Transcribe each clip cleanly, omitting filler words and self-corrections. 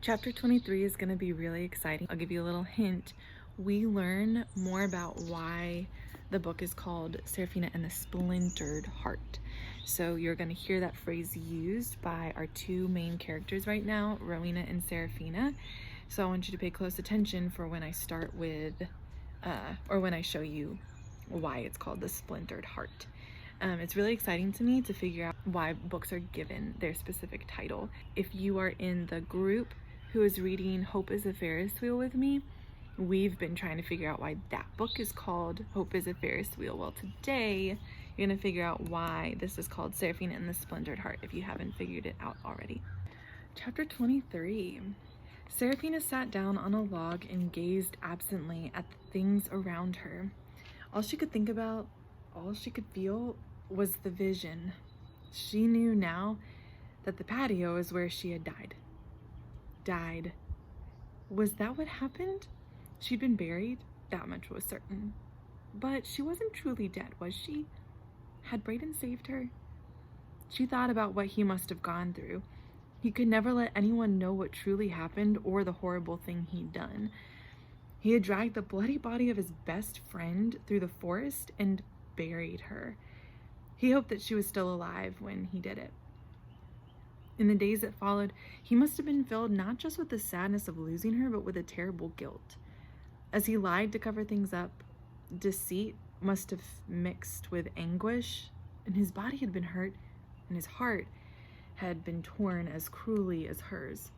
Chapter 23 is going to be really exciting. I'll give you a little hint. We learn more about why the book is called Serafina and the Splintered Heart. So you're going to hear that phrase used by our two main characters right now, Rowena and Serafina. So I want you to pay close attention for when I start with, or when I show you why it's called the Splintered Heart. It's really exciting to me to figure out why books are given their specific title. If you are in the group who is reading Hope is a Ferris Wheel with me, we've been trying to figure out why that book is called Hope is a Ferris Wheel. Well, today you're going to figure out why this is called Serafina and the Splintered Heart if you haven't figured it out already. Chapter 23. Serafina sat down on a log and gazed absently at the things around her. All she could think about, all she could feel was the vision. She knew now that the patio is where she had died. Died. Was that what happened? She'd been buried, that much was certain. But she wasn't truly dead, was she? Had Brayden saved her? She thought about what he must have gone through. He could never let anyone know what truly happened or the horrible thing he'd done. He had dragged the bloody body of his best friend through the forest and buried her. He hoped that she was still alive when he did it. In the days that followed, he must have been filled not just with the sadness of losing her, but with a terrible guilt. As he lied to cover things up, deceit must have mixed with anguish, and his body had been hurt, and his heart had been torn as cruelly as hers.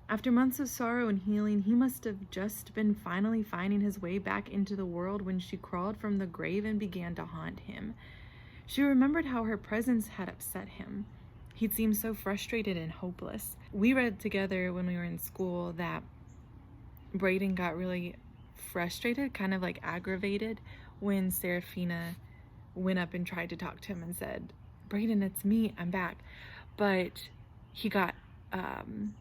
After months of sorrow and healing, he must have just been finally finding his way back into the world when she crawled from the grave and began to haunt him. She remembered how her presence had upset him. He'd seemed so frustrated and hopeless. We read together when we were in school that Brayden got really frustrated, kind of like aggravated, when Serafina went up and tried to talk to him and said, "Brayden, it's me, I'm back." But he got kind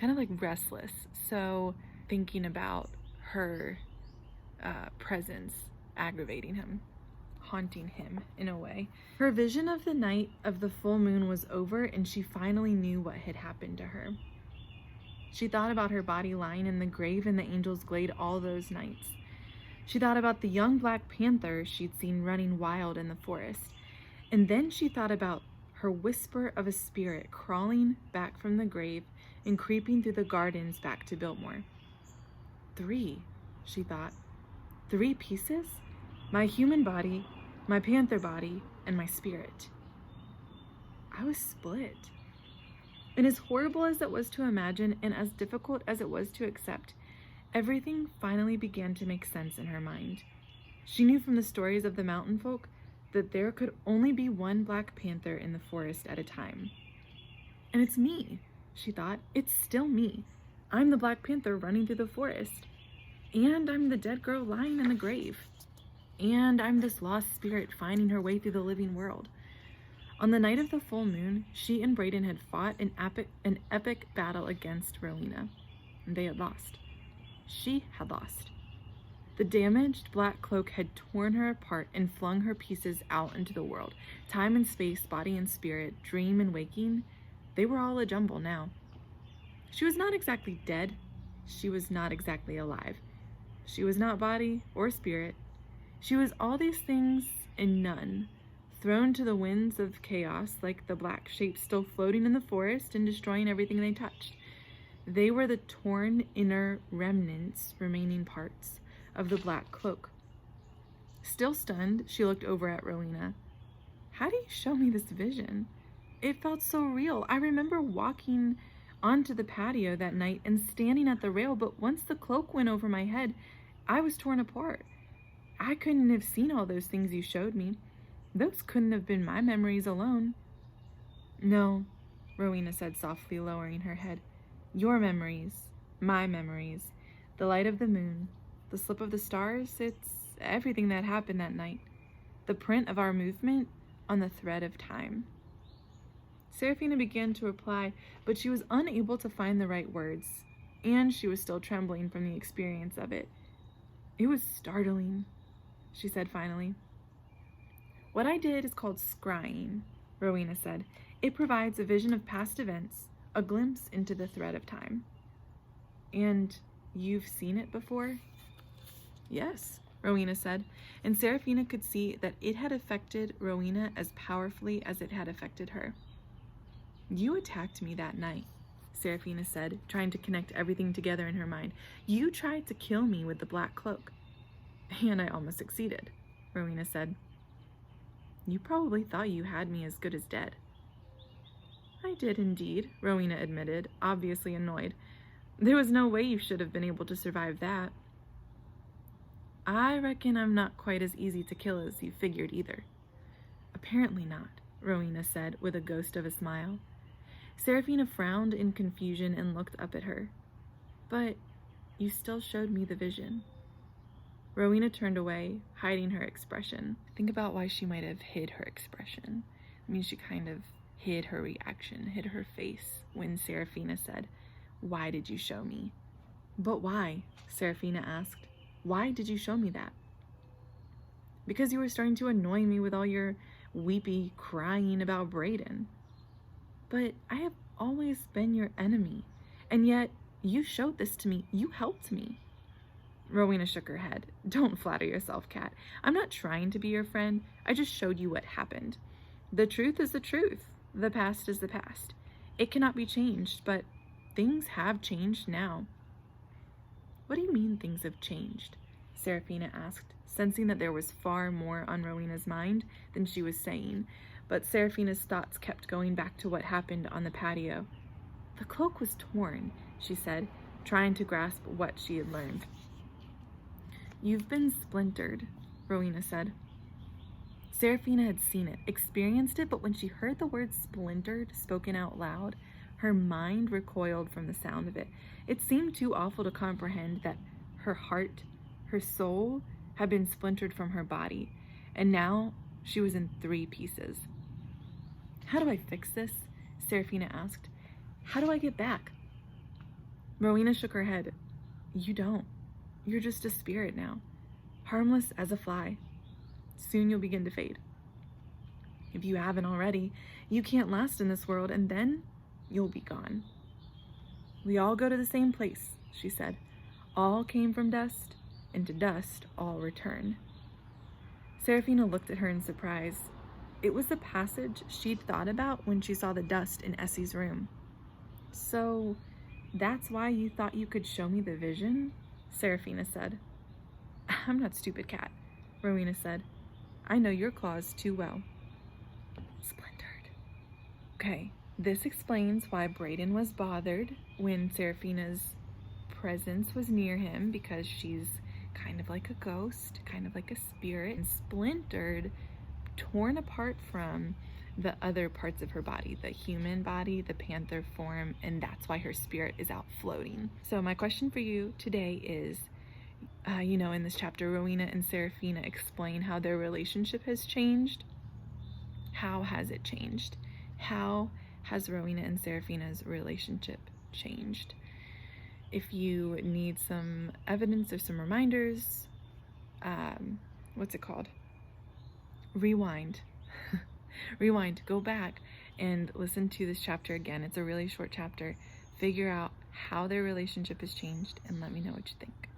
of like restless. So thinking about her presence aggravating him, haunting him in a way. Her vision of the night of the full moon was over, and she finally knew what had happened to her. She thought about her body lying in the grave in the Angel's Glade all those nights. She thought about the young Black Panther she'd seen running wild in the forest. And then she thought about her whisper of a spirit crawling back from the grave and creeping through the gardens back to Biltmore. 3, she thought. 3 pieces? My human body, my panther body, and my spirit. I was split. And as horrible as it was to imagine, and as difficult as it was to accept, everything finally began to make sense in her mind. She knew from the stories of the mountain folk that there could only be one Black Panther in the forest at a time. And it's me, she thought. It's still me. I'm the Black Panther running through the forest. And I'm the dead girl lying in the grave. And I'm this lost spirit finding her way through the living world. On the night of the full moon, she and Brayden had fought an epic battle against Rowena, and they had lost. She had lost. The damaged black cloak had torn her apart and flung her pieces out into the world. Time and space, body and spirit, dream and waking, they were all a jumble now. She was not exactly dead. She was not exactly alive. She was not body or spirit. She was all these things and none, thrown to the winds of chaos like the black shapes still floating in the forest and destroying everything they touched. They were the torn inner remnants, remaining parts of the black cloak. Still stunned, she looked over at Rowena. How do you show me this vision? It felt so real. I remember walking onto the patio that night and standing at the rail, but once the cloak went over my head, I was torn apart. I couldn't have seen all those things you showed me. Those couldn't have been my memories alone. No, Rowena said softly, lowering her head. Your memories, my memories, the light of the moon, the slip of the stars, it's everything that happened that night. The print of our movement on the thread of time. Serafina began to reply, but she was unable to find the right words, and she was still trembling from the experience of it. It was startling, she said finally. What I did is called scrying, Rowena said. It provides a vision of past events, a glimpse into the thread of time. And you've seen it before? Yes, Rowena said, and Serafina could see that it had affected Rowena as powerfully as it had affected her. You attacked me that night, Serafina said, trying to connect everything together in her mind. You tried to kill me with the black cloak. And I almost succeeded, Rowena said. You probably thought you had me as good as dead. I did indeed, Rowena admitted, obviously annoyed. There was no way you should have been able to survive that. I reckon I'm not quite as easy to kill as you figured either. Apparently not, Rowena said with a ghost of a smile. Serafina frowned in confusion and looked up at her. But you still showed me the vision. Rowena turned away, hiding her expression. Think about why she might have hid her expression. I mean, she kind of hid her reaction, hid her face when Serafina said, "Why did you show me?" But why? Serafina asked. Why did you show me that? Because you were starting to annoy me with all your weepy crying about Brayden. But I have always been your enemy, and yet you showed this to me. You helped me. Rowena shook her head. Don't flatter yourself, Kat. I'm not trying to be your friend. I just showed you what happened. The truth is the truth. The past is the past. It cannot be changed, but things have changed now. What do you mean things have changed? Serafina asked, sensing that there was far more on Rowena's mind than she was saying, but Serafina's thoughts kept going back to what happened on the patio. The cloak was torn, she said, trying to grasp what she had learned. You've been splintered, Rowena said. Serafina had seen it, experienced it, but when she heard the word splintered spoken out loud, her mind recoiled from the sound of it. It seemed too awful to comprehend that her heart, her soul, had been splintered from her body, and now she was in 3 pieces. How do I fix this? Serafina asked. How do I get back? Rowena shook her head. You don't. You're just a spirit now, harmless as a fly. Soon you'll begin to fade. If you haven't already, you can't last in this world, and then you'll be gone. We all go to the same place, she said. All came from dust, and to dust all return. Serafina looked at her in surprise. It was the passage she'd thought about when she saw the dust in Essie's room. So, that's why you thought you could show me the vision? Serafina said. I'm not stupid, Kat, Rowena said. I know your claws too well. Splintered. Okay, this explains why Brayden was bothered when Serafina's presence was near him, because she's kind of like a ghost, kind of like a spirit, and splintered, torn apart from the other parts of her body, the human body, the panther form, and that's why her spirit is out floating. So my question for you today is, in this chapter, Rowena and Serafina explain how their relationship has changed. How has it changed? How has Rowena and Serafina's relationship changed? If you need some evidence or some reminders, what's it called? Rewind. Rewind, go back and listen to this chapter again. It's a really short chapter. Figure out how their relationship has changed and let me know what you think.